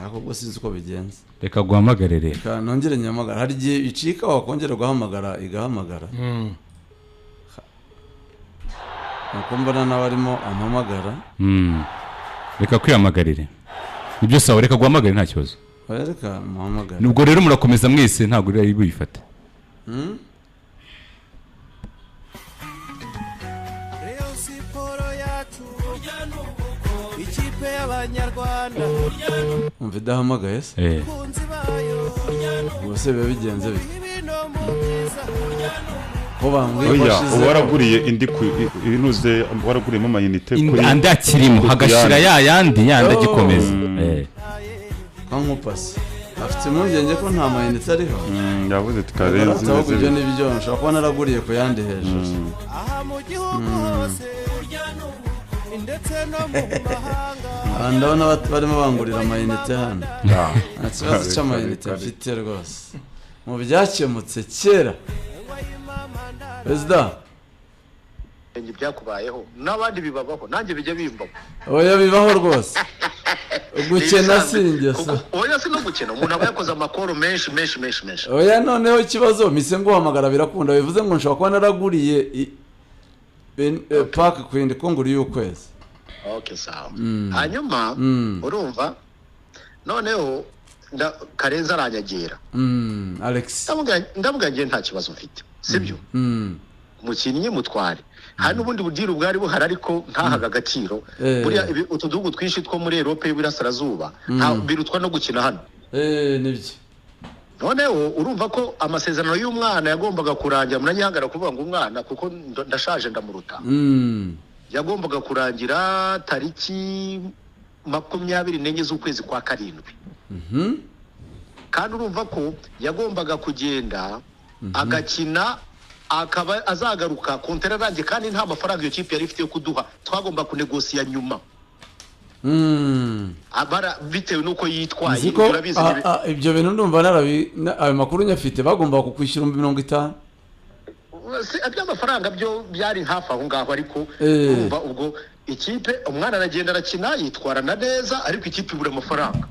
ahubwo sinzi uko bigenze reka guhamagare rero reka nongere nyamagara hari igihe icika wakongera guhamagara igahamagara nakumbana n'abarimo ampamagara reka kwihamagarire ibyo sawa reka guhamagare nta kibazo reka muhamagara nubwo rero murakomeza mwese ntabwo rero buyifata Abanyarwanda umva idahamagaye se bose biba bigenze bite ko bambwiye ko waraguriye indi inuze waraguriyemo amayinite kuri andi akirimo hagashira yandi agikomeza kankupasi afite impungenge ko nta mayinite ariho yavuze tukarenze ahubwo ibyo nibyo nshobora kuba naraguriye ku yandi hejuru aha mu gihugu hose ndetse no mu mahanga ndabona barimo bangurira amayinite hano nta kibazo cy'amayinite mfite rwose mu byakemutse kera perezida byakubayeho n'abandi bibabaho nanjye bijya bimbaho oya bibaho rwose gukena singeso oya si no gukena umuntu aba yakoze amakoro menshi oya noneho ikibazo mise nguhamagara birakunda bivuze ngo nshobora kuba naraguriye pake kwindi ko nguriye ukwezi okay sawa hanyuma urumva noneho Karenza aranyagira Alex ndavuga ngiye nta kibazo mfite sibyo mukinnyi mutware hari n'ubundi budiru bwari buhari ariko ntahaga agaciro buriya utudugu twinshi two muri Europe y'Iburasirazuba birutwa no gukina hano nibyo noneho urumva ko amasezerano y'umwana yagombaga kurangira munanyihangara kuvuga ngo umwana kuko ndashaje ndamuruta yagombaga kurangira tariki 24 z'ukwezi kwa karindwi kandi urumva ko yagombaga kugenda agakina akaba azagaruka kontera range kandi nta mafaranga iyo kipe yari ifite yo kuduha twagomba kunegosiya nyuma abara bitewe nuko yitwaye turabizi ibyo bintu ndumva ayo makuru nyafite bagomba kukwishyura 50 amafaranga byo byari hafi aho ngaho ariko urumva ubwo ikipe umwana aragenda arakina yitwarana neza ariko ikipe ibura amafaranga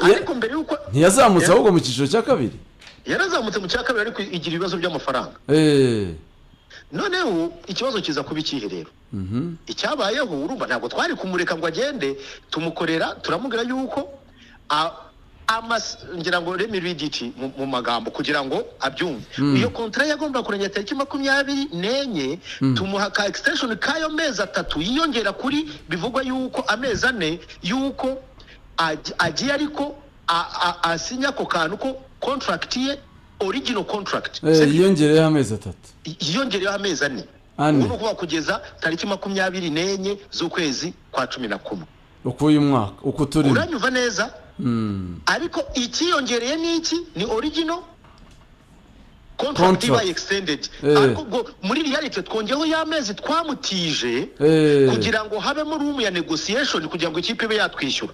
ariko mbere yuko ntiyazamutse ahubwo mu cyiciro cya kabiri yarazamutse mu cya kabiri ariko igira ibibazo by'amafaranga noneho ikibazo kiza kuba ikihe rero icyabayeho urumva ntabwo twari kumureka ngo agende tumukorera turamubwira yuko ngira ngo remi riditi mu magambo kugira ngo abyumve iyo kontra yagomba kurangira tariki 24 tumuha ka extension kayo mezi 3 yiyongera kuri bivugwa yuko amezi 4 yuko agiye ariko asinya ko kantu ko contract ye original contract yiyongereyeho amezi 3 yiyongereyeho amezi 4 ubu kuba kugeza tariki 24 z'ukwezi kwa 11 uko uyu mwaka uko turi uranyuva neza ariko ikiyongereye n'iki ni original contract iba extended ariko muri reality twongeho y'amezi twamutije kugira ngo habemo room ya negotiation kugira ngo ikipe ibe yatwishyura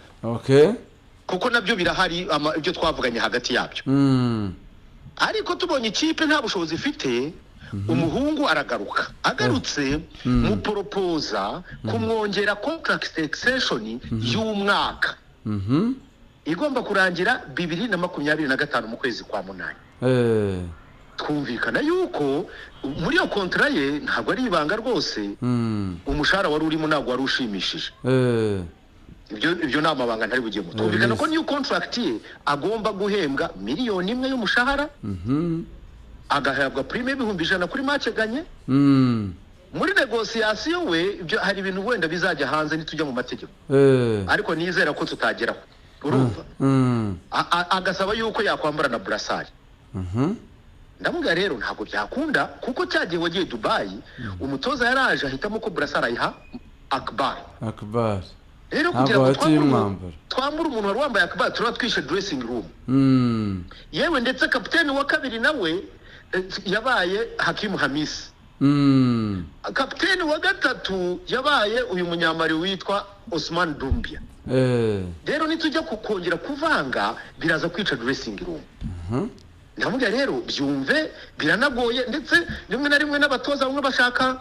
kuko nabyo birahari ibyo twavuganye hagati yabyo ariko tubonye ikipe nta bushobozi ifite umuhungu aragaruka agarutse mu proposa kumwongera contract extension y'umwaka igomba kurangira 2025 mu kwezi kwa 8 twumvikana yuko muri yo kontra ye ntabwo ari ibanga rwose umushahara wari urimo ntabwo wari ushimishije ibyo namabanga ntari bugiye twumvikana ko new contract ye agomba guhembwa miliyoni 1 y'umushahara agahabwa prime y'ibihumbi 100 kuri match ganye muri negotiation we ibyo hari ibintu wenda bizajya hanze nitujya mu mategeko ariko nizera ko tutageraho urumva agasaba yuko yakwambara na brassard ndamuga rero ntabwo byakunda kuko cyagiye wagiye Dubai umutoza yaraje ahitamo ko brassard ayiha Akbar rero kugira ngo twambure umuntu wari wambaye Akbar turatwishe dressing room yewe ndetse kapiteni wa kabiri nawe yabaye Hakim Hamis kapiteni wa gatatu yabaye uyu munyamari witwa Osman Dumbia rero nitujya kukongera kuvanga biraza kwica dressing room ndamuga rero byumve biranagoye ndetse rimwe na rimwe n'abatoza bamwe bashaka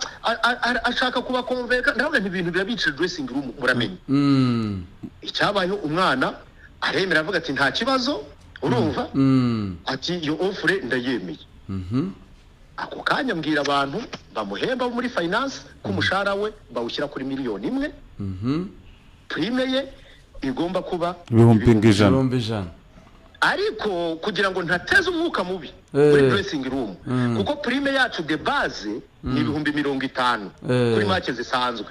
ashaka kuba konveka ndavuga ibintu birabica dressing room muramenye icyabaye umwana aremera avuga ati nta kibazo urumva ati iyo offre ndayemeye ako kanya mbwira abantu bamuhemba muri finance kumushara we bawushyira kuri miliyoni 1 prime ye igomba kuba 1,100 ariko kugira ngo ntateze umwuka mubi muri dressing room kuko prime yacu de base ni 50,000 kuri match zisanzwe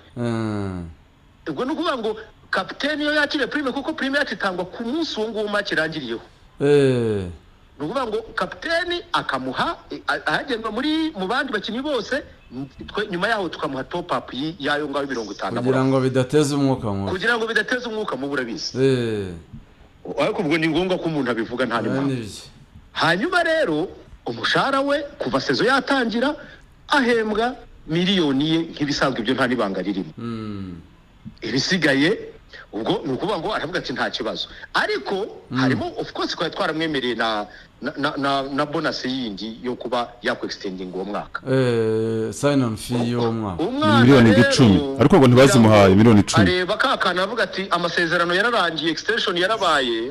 ubwo nukuvuga ngo kapiteni yo yakire prime kuko prime yacu itangwa ku munsi wo nguma kirangiriyeho nukuvuga ngo kapiteni akamuha ahagenwa mu bandi bakinyi bose nyuma yaho tukamuha top up yayo ngaho 50 kugira ngo bidateze umwuka mubi urabizi ariko ubwo ni ngombwa ko umuntu abivuga nta mpamvu hanyuma rero umushara we kuva sezo yatangira ahembwa miliyoni ye nk'ibisanzwe ibyo nta nibanga ririmo ibisigaye ubwo nukuvuga ngo aravuga ati nta kibazo ariko harimo of course kwa twaramwemereye na bonus yindi yo kuba yakextending uwo mwaka sign on fee yo mwaka miliyoni 10 ariko ngo ntibazimuhaye miliyoni 10 areba kakana avuga ati amasezerano yararangiye extension yarabaye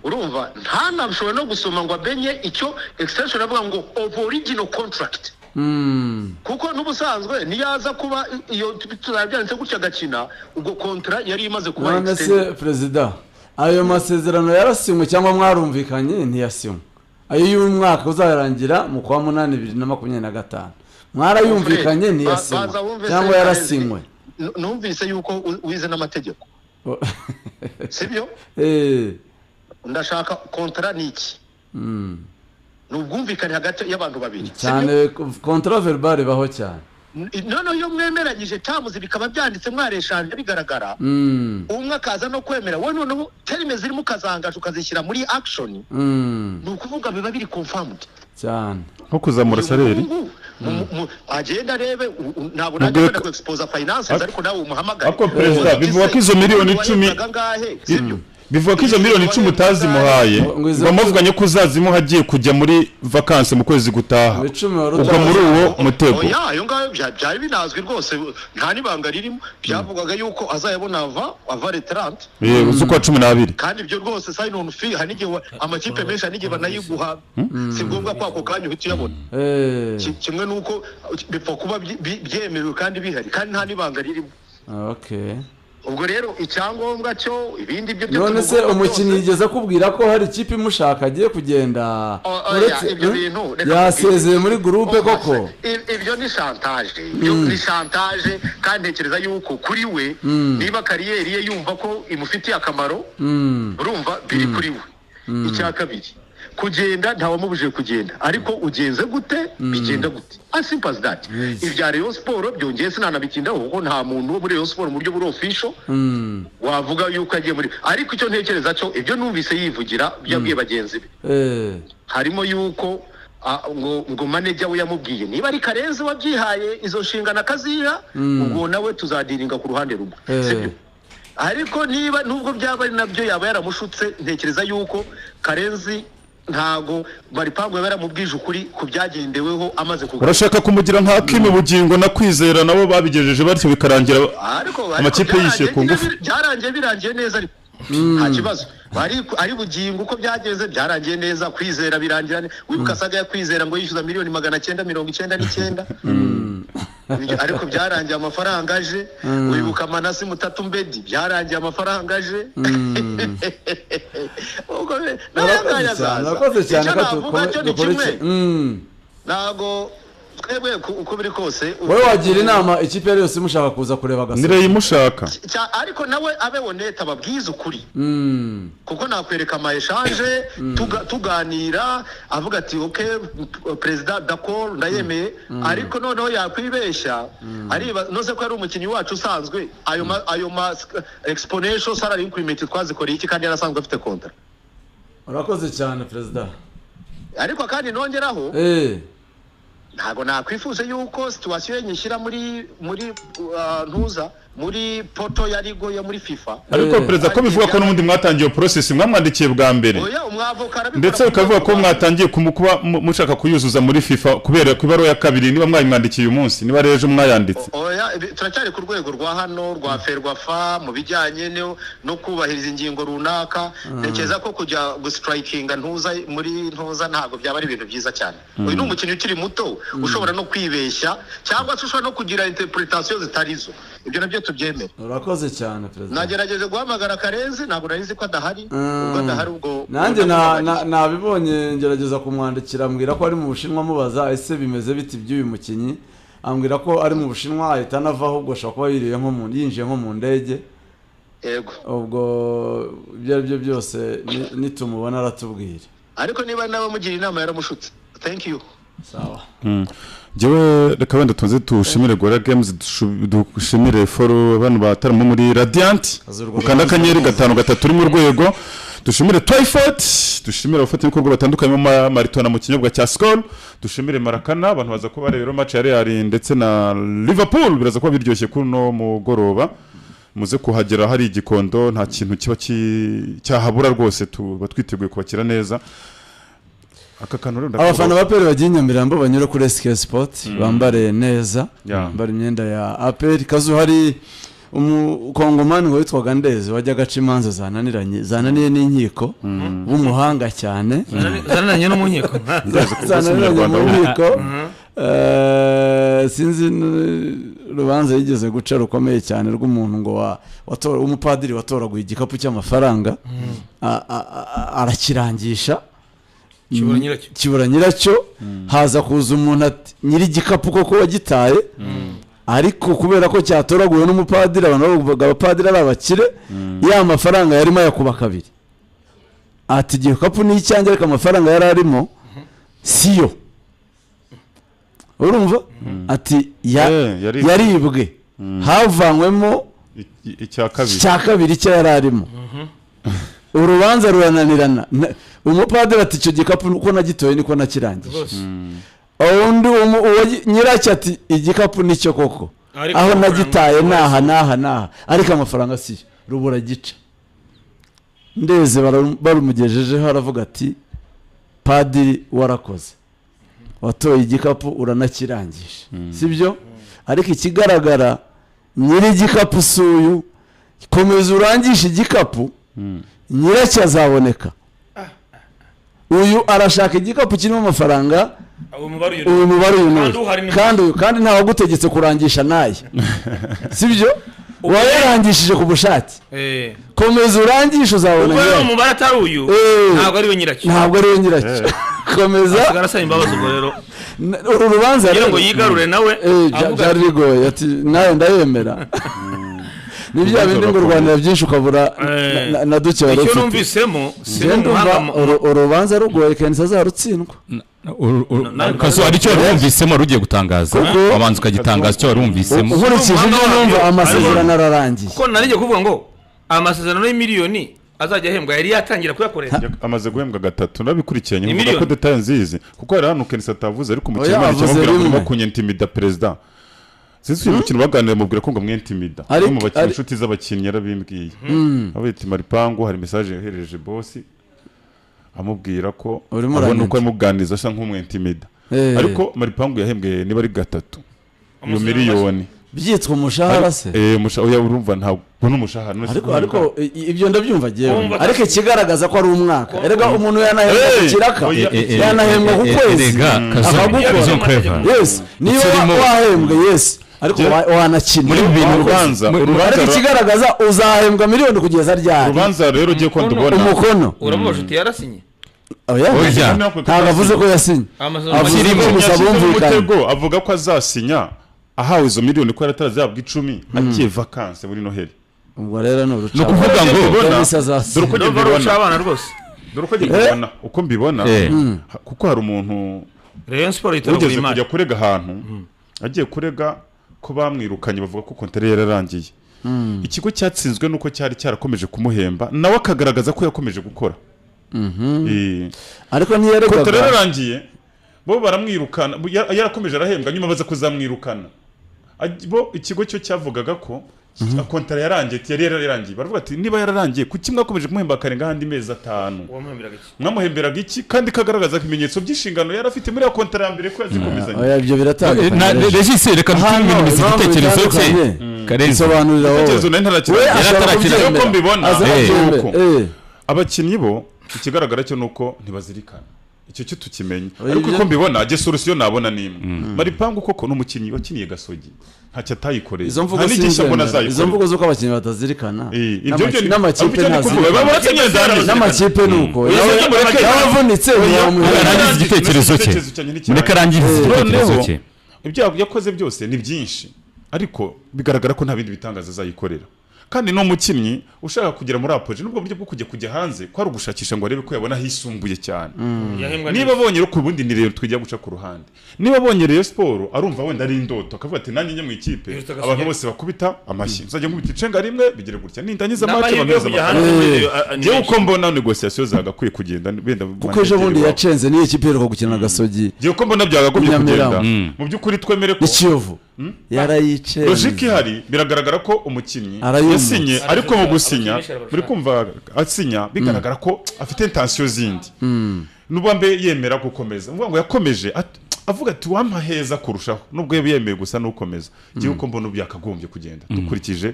urumva ntanabishobora no gusoma ngo abenye icyo extension avuga ngo of original contract kuko n'ubusanzwe niyaza kuba iyo tuzabyanze gutya gakina ubwo kontra yari imaze kuba none se president ayo masezerano yarasinywe cyangwa mwarumvikanye ntiyasinywe ayo y'umwaka uzarangira mu kwa 8/2025 mwarayumvikanye ntiyasinywe cyangwa yarasinywe numvise yuko wize n'amategeko sibyo ndashaka kontra niki nubwumvikane hagati y'abantu babiri cyane contrat verbal baho cyane none iyo mwemeranyije tamuzi bikaba byanditse mwareshanje bigaragara umwe akaza no kwemera we noneho terime zirimo kazangaje ukazishyira muri action nukuvuga biba biri confirmed cyane nko kuzamura salary agenda arebe ntabwo najya ku expose finances ariko nawe umuhamagara ako president bivuga ko izo miliyoni 10 bivuga ko izo miliyoni 10 utazimuhaye bamuvuganye ko uzazimuha agiye kujya muri vacances mu kwezi gutaha ubwo muri uwo mutego ayo ngayo byari binazwi rwose nta nibanga ririmo byavugwaga yuko azayabona ava retrant z'ukwa 12 kandi ibyo rwose sign on fee hanige amakipe menshi hanige banayiguha si ngombwa ko ako kanya uhita uyabona kimwe nuko bipfa kuba byemerewe kandi bihari kandi nta nibanga ririmo okay ubwo rero icyangombwa cyo ibindi byo none se umukinnyi yigeze akubwira ko hari ikipe imushaka agiye kugenda ibyo bintu yasezeye muri groupe koko ibyo ni chantage kandi ntekereza yuko kuri we niba kariyeri ye yumva ko imufitiye akamaro urumva biri kuri we icya kabiri kugenda ntawamubujije kugenda ariko ugenze gute bigenda gute as simple as that ibya Rayon Sport byongeye sinanabitindaho kuko nta muntu wo muri Rayon Sport mu buryo buri official wavuga yuko agiye muri ariko icyo ntekereza cyo ibyo numvise yivugira byabwiye bagenzi be harimo yuko ngo manager we yamubwiye niba ari Karenzi wabyihaye izo nshingana kaziha ubwo nawe tuzadiringa ku ruhande rumwe sibyo ariko niba nubwo byaba ari nabyo yaba yaramushutse ntekereza yuko Karenzi ntago bari pangwe baramubwije ukuri kubyagendeweho amaze kugura urashaka kumugira nka Kimi Bugingo na Kwizera nabo babigejeje batyo bikarangira amakipe yishiye ku ngufu birangiye neza ariko nta kibazo ari Bugingo uko byageze byarangiye neza Kwizera birangira wibuka saga ya Kwizera ngo yishyuza miliyoni 999 ariko byarangiye amafaranga aje wibuka Manasi Mutatu Mbedi byarangiye amafaranga aje ubwo nakoze cyane nago twebwe uko biri kose wowe wagira inama ikipe yose imushaka kuza kureba gasa nire yimushaka ariko nawe abe honete ababwiza ukuri kuko nakwereka ama échange tuganira avuga ati okay president d'accord ndayemeye ariko noneho yakwibeshya ariba noze ko ari umukinnyi wacu usanzwe ayo ma exponential salary increment twazikoreye iki kandi yarasanzwe afite contract urakoze cyane president ariko kandi nongeraho ntago nakwifuza yuko situation nyishyira muri ntuza muri poto ya Ligo yo muri FIFA ariko perezida ko bivuga ko n'ubundi mwatangiye process mwamwandikiye bwa mbere ndetse ukavuga ko mwatangiye kuba mushaka kuyuzuza muri FIFA kubera ku ibaro ya kabiri niba mwayimwandikiye uyu munsi niba reje mwayanditse turacyari ku rwego rwa hano rwa Ferwafa mu bijyanye no kubahiriza ingingo runaka ntekereza ko kujya gustrikinga ntuza muri ntuza ntabwo byaba ari ibintu byiza cyane uyu ni umukinnyi ukiri muto ushobora no kwibeshya cyangwa se ushobora no kugira interpretation zitarizo ibyo nabyo tubyemera urakoze cyane perezida nagerageje guhamagara Karenzi ntabwo narizi ko adahari ubwo adahari ubwo nanjye nabibonye ngerageza kumwandikira ambwira ko ari mu Bushinwa mubaza ese bimeze biti by'uyu mukinnyi ambwira ko ari mu Bushinwa ahita anavaho ubwo ashobora kuba yinjiye nko mu ndege yego ubwo ibyo ari byo byose nitumubona aratubwira ariko niba n'abamugira inama yaramushutse thank you sawa jewe reka wenda tuze tushimire Gora Games dushimire foro abantu bataramo muri Radiant ukanda kanyenyeri 5 uri mu rwego dushimire Twyford dushimire abafata ibikorwa batandukanye mu maritona mu kinyobwa cya Skol dushimire Marakana abantu baza kuba rero match ya Real ndetse na Liverpool biraza kuba biryoshye kuno mugoroba muze kuhagera hari igikondo nta kintu kiba cyahabura rwose batwiteguye kubakira neza abafana ba APR bagiye Nyamirambo banyura kuri SK Sport bambare neza bambare imyenda ya APR kazu hari umukongomani witwaga Ndeze wajya gaca imanza zananiye n'inkiko w'umuhanga cyane zananiye no mu nkiko zananiye mu nkiko sinzi rubanza yigeze guca rukomeye cyane rw'umuntu ngo umupadiri watoraguye igikapu cy'amafaranga arakirangisha kibura nyiracyo haza kuza umuntu ati nyiri igikapu koko wagitaye ariko kubera ko cyatoraguwe n'umupadiri abantu bavuga abapadiri ari abakire ya mafaranga yarimo yakuba kabiri ati igikapu ni icyanjye ariko amafaranga yari arimo siyo urumva ati yaribwe havanywemo icya kabiri cyo yari arimo urubanza rurananirana umupadiri ati icyo gikapu uko nagitoye niko nakirangije undi nyiracyo ati igikapu nicyo koko aho nagitaye naha ariko amafaranga siyo rubura gica Ndeze barumugejejeho aravuga ati padiri warakoze watoye igikapu uranakirangije sibyo ariko ikigaragara nyiri igikapu suyu komeza urangisha igikapu nyiracyo azaboneka uyu arashaka igikapu kirimo amafaranga uyu mubare uyu kandi ntawe agutegetse kurangisha naye sibyo wayarangishije ku bushake komeza urangisha uzabona ubwo umubare atari uyu ntabwo ari we nyiracyo komeza agarasaba imbabazi ubwo rero uru rubanza rero ngo yigarure nawe byari bigoye ati nawe ndayemera nibyo bindi ngo Rwanda byinshi ukabura na duke wari ufite icyo numvisemo urubanza rugoye kandi azarutsindwa kaso ari cyo rumvisemo rugiye gutangaza abanza ukagitangaza cyo warumvisemo nkurikije ibyo numva amasezerano ararangiye kuko nari ngiye kuvuga ngo amasezerano y'imiliyoni azajya ahembwa yari yatangira kuyakoresha amaze guhembwa 3 nabikurikiranye ngo ko details nzizi kuko hari hano Kenisa atavuze ariko mu cyema cyamubwira ngo kunyentimida president sisi umukino baganira mubwira ko ngo mwentimida mu bakinnyi inshuti z'abakinnyi yarabimbwiye abeti Maripangu hari message yohereje boss amubwira ko abona uko amuganiza asa nk'umwentimida ariko Maripangu yahembwe niba ari 3 iyo miliyoni byitwa umushahara se umushahara urumva ntabwo n'umushahara ariko ibyo ndabyumva giye ariko ikigaragaza ko ari umwaka erega umuntu yanahembwa kiraka yanahembwa ku kwezi akagukora yes niba wahembwe yes ariko wanakina muri bintu urubanza ariko ikigaragaza uzahembwa miliyoni kugeza ryari urubanza rero ugiye ko ndubona umukono uramubaje uti yarasinye ntabwo avuze ko yasinye avuze ko gusa bumvikanye avuga ko azasinya ahawe izo miliyoni ko yaratazabwa 10 agiye vacances muri Noheli ubwo rero no kuvuga ngo dore uko mbibona uko mbibona kuko hari umuntu Rayon Sport iteragura imari kujya kurega ahantu agiye kurega ko bamwirukanye bavuga ko kontere yararangiye ikigo cyatsinzwe nuko cyari cyarakomeje kumuhemba nawe akagaragaza ko yakomeje gukora ariko ntiyaregaga kontere yararangiye bo baramwirukana yarakomeje arahembwa nyuma baza kuzamwirukana bo ikigo cyo cyavugaga ko kontara yarangiye yararangiye baravuga ati niba yararangiye kuki mwakomeje kumuhemba karenga handi mezi 5 mwamuhemberaga iki kandi kagaragaza ibimenyetso by'inshingano yarafite muri ya kontara ya mbere ko yazikomezanye oya ibyo biratandukanye Regis reka dutuminimize igitekerezo cye Karenzi sobanurira wowe igitekerezo nari ntarakira yaratarakira uko mbibona abakinnyi bo ikigaragara cyo nuko ntibazirikana icyo cyo tukimenya ariko uko mbibona je solution nabona nimwe Maripangu koko n'umukinnyi wakiniye Gasogi ntacyo atayikoreye izo mvugo z'uko abakinnyi batazirikana n'amakipe n'amakipe nuko yavunitse yarangiza igitekerezo cye mureka arangiza igitekerezo cye ibyo yakoze byose ni byinshi ariko bigaragara ko nta bindi bitangaza azayikorera kandi no mukinnyi ushaka kugera muri apoje nubwo buryo bwo kujya hanze ko ari ugushakisha ngo arebe ko yabona hisumbuye cyane niba abonye ko ubundi ni rero twijya guca ku ruhande niba abonye rero sport arumva wenda ari indoto akavuga ati nanjye mu ikipe abantu bose bakubita amashyi nzajya nkubita icenga rimwe bigire gutya nindanyiza match bameze je uko mbona negociation zagakwiye kugenda benda kuko ejo bundi yacenze niyo ikipe rero gukina Gasogi je uko mbona byagakwiye kugenda mu byukuri twemere ko ikiyovu yarayice logique ihari biragaragara ko umukinnyi yasinye ariko mu gusinya muri kumva asinya bigaragara ko afite intention zindi nubambe yemera gukomeza ngo yakomeje avuga ati wampaheza kurushaho nubwo yemeye gusa nukomeza giye uko mbona byakagombye kugenda dukurikije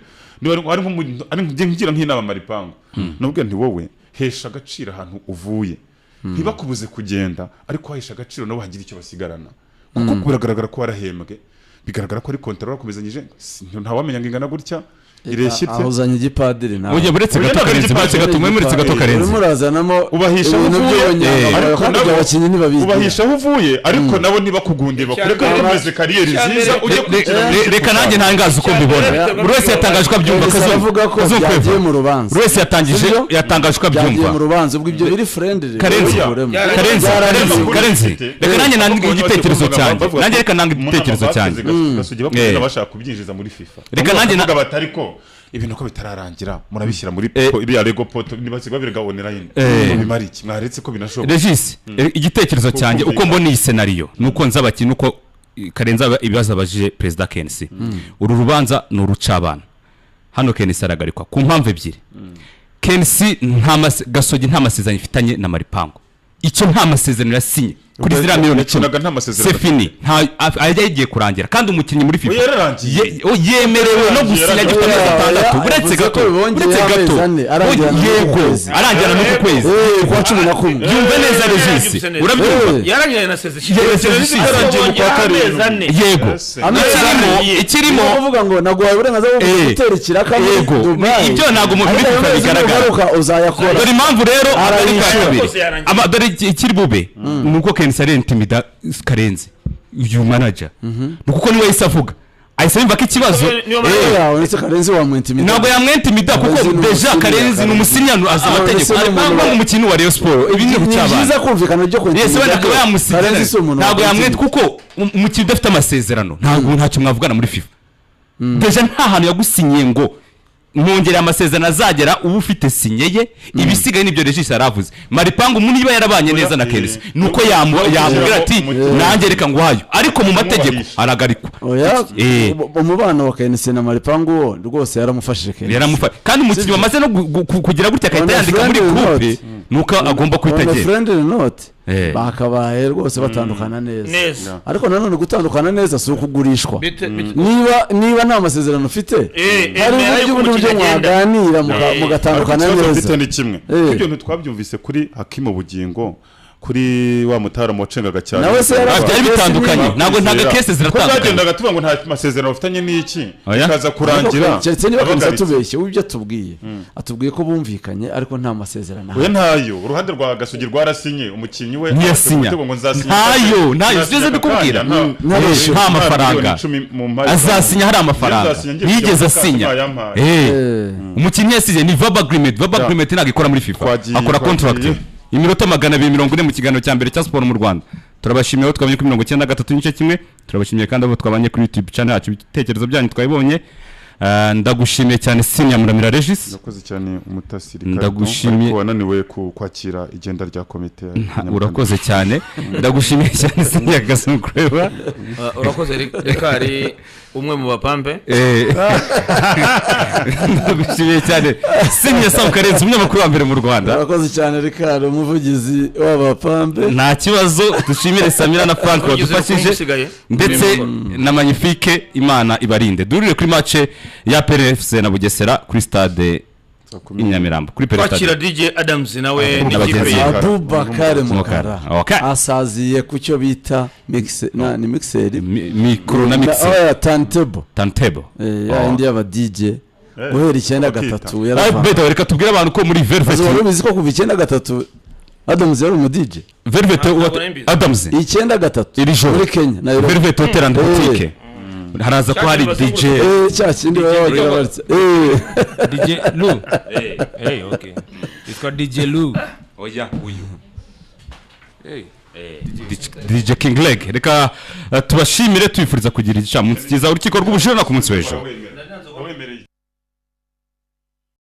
ari ngira nk'inama Maripangu nubwo nti wowe hesha agaciro ahantu uvuye ntibakubuze kugenda ariko hahesha agaciro no bagira icyo basigarana kuko biragaragara ko warahembwe bigaragara ko ari kontara bakomezanyije ntawamenya ngingana gutya ireshye ahuzanye igipadiri nawe uje buretse gato Karenzi buretse gato muretse gato Karenzi murazanamo ubahisha uvuye ariko abakinnyi ntibabizi ubahisha uvuye ariko nabo nibakugunde bakureka komeze kariyeri nziza reka nanjye ntangaza uko mbibona buri wese yatangaje ko abyumva kavuga ko yagiye mu rubanza buri wese yatangaje ko abyumva yagiye mu rubanza ubwo ibyo biri friendly Karenzi reka nanjye nanga igitekerezo cyanjye nanjye reka nanga igitekerezo cyanjye Gasogi bakomeza bashaka kubyinjiza muri FIFA reka nanjye navuga batariko ibintu ko bitararangira murabishyira muri iriya Lego poto nibasiga birega online bimari iki mwaretse ko binashoboka Regis igitekerezo cyanjye uko mbona iyi scenario nuko nzabakina uko Karenza ibibazo abajije president Kensi uru rubanza no rucabana hano Kensi aragarikwa ku mpamvu ebyiri Kensi Gasogi nta masezerano ifitanye na Maripangu icyo nta masezerano yasinye kuri zira miliyoni 10 Sefini nta yagiye kurangira kandi umukinnyi muri FIFA yemerewe no gusinya gifite amezi 6 buretse gato yego arangira no ku kwezi kwa 11 yumve neza Regis urabyumva yarangiye na sezerano yarangiye mu kwa karindwi yego ikirimo uvuga ngo naguhaye uburenganzira bwo gutera ikiraka yego ibyo ntago mu FIFA bigaragara uzayakora dore impamvu rero dore ikiri bube nuko Kensi ari intimida Karenzi uyu manager nuko niwe yisavuga ahise yumva ko ikibazo uretse Karenzi wamwentimida ntabwo yamwentimida kuko deja Karenzi n'umusinyano azi amategeko ariko umukino wa Rayon Sport ibi ni gucyabana biza kumvikana byo kwintimida yese wenda akaba yamusinyana ntabwo yamwent kuko umukino udafite amasezerano ntacyo mwavugana muri FIFA deja nta hantu yagusinyiye ngo mwongera amasezerano azagera ubu ufite sinyeye ibisigaye nibyo Regis yaravuze Maripangu niba yarabanye neza na Kensi nuko yamubwira ati nanjye reka ngwayo ariko mu mategeko aragarikwa umubano wa Kensi na Maripangu rwose yaramufashije Kensi kandi umukinnyi wamaze no kugira gutya akahita yandika muri groupe nuko agomba kwitagera friendly note bakabaye rwose batandukana neza ariko nanone gutandukana neza si ukugurishwa niba nta masezerano ufite hari uburyo mwaganira mugatandukana neza ni kimwe ibyo ntitwabyumvise kuri Hakimu Bugingo kuri wa mutara mucengaga cyane nawe se byari bitandukanye ntago case ziratandukanye twagendaga tuvuga ngo nta masezerano ufitanye n'iki bikaza kurangira cyetse niba kanza tubeshye ubyo atubwiye atubwiye ko bumvikanye ariko nta masezerano we ntayo uruhande rwa Gasogi rwarasinye umukinnyi we ngo nzasinya ntayo size bikubwira nta mafaranga azasinya hari amafaranga yigeze asinya umukinnyi yasize ni verbal agreement ntago ikora muri FIFA akora contract iminota 240 mu kiganiro cya mbere cya sport mu Rwanda turabashimiye aho twabonye ku 93 n'ice kimwe turabashimiye kandi abo twabanye kuri YouTube channel yacu ibitekerezo byanyu twabibonye ndagushimiye cyane Sinya Muramira Regis nakoze cyane umutasiri ndagushimiye wananiwe kwakira igenda rya komite urakoze cyane ndagushimiye cyane Sinya Gasumukureba urakoze reka ari umwe mu bapampe ndagushimiye cyane Senior Sam Karenzi umunyamakuru wa mbere mu Rwanda. Urakoze cyane Ricardo umuvugizi w'abapampe. Nta kibazo dushimire Samira na Frank badufashije ndetse na Magnifique Imana ibarinde. Durire kuri match ya PRFC na Bugesera kuri stade Inyamirambo kuri Kwakira DJ Adams nawe n'ikipe Abubakar Mukara asaziye ku cyo bita mixer micro na mixer turntable ya indi aba DJ guhera 9:3 yarava reka tubwire abantu ko muri Velvet ubizi ko kuva 9:3 Adams yari mu DJ Velvet Adams 9:3 iri joro muri Kenya na Velvet Hotel and Boutique haraza ko hari DJ cyakindi babagira baretse DJ Lou okay it's called DJ Lou oya uyu DJ King Leg reka tubashimire tubifuriza kugira igicamunsi cyiza urukiko rw'ubujurana ku munsi w'ejo.